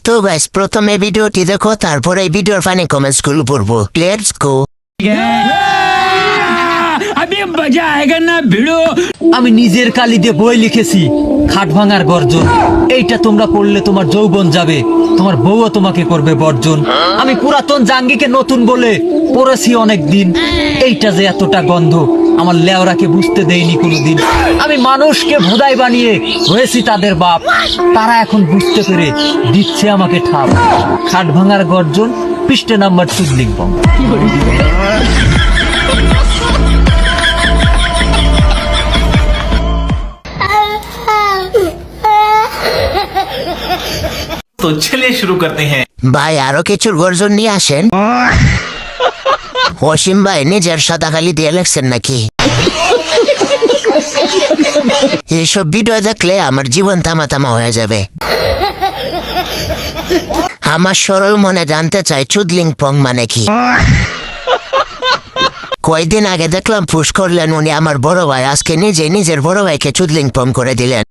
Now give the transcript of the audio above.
তো গাইস প্রথমে ভিডিওটি দেখো, তারপরে এই ভিডিওর ফানি কমেন্টস গুলো পড়বো। Let's go. আমি নিজের কালি দিয়ে বই লিখেছি খাট ভাঙার গর্জন। এইটা তোমরা পড়লে তোমার যৌবন যাবে, তোমার বউও তোমাকে করবে বর্জন। আমি পুরাতন জাঙ্গিকে নতুন বলে পড়েছি অনেক দিন, এইটা যে এতটা গন্ধ আমার লেওরাকে বুঝতে দেয়নি কোনোদিন। আমি মানুষকে ভোদাই বানিয়ে হয়েছি তাদের বাপ, তারা এখন বুঝতে পেরে দিচ্ছে আমাকে ঠাপ। খাট ভাঙার গর্জন, পৃষ্ঠা নাম্বার চুদলিং পং। तो चलिए शुरू करते हैं। ভাই আরো কিছুর গর্জন নিয়ে আসেন। অসীম ভাই নিজের সাদা খালি দিয়ে লেখছেন নাকি? এইসব ভিডিও দেখলে আমার জীবন থামা থামা হয়ে যাবে। আমার সরল মনে জানতে চাই চুদলিং পং মানে কি। কয়েকদিন আগে দেখলাম পুশ করলেন উনি আমার বড় ভাই, আজকে নিজে নিজের বড় ভাইকে চুদলিং পং করে দিলেন।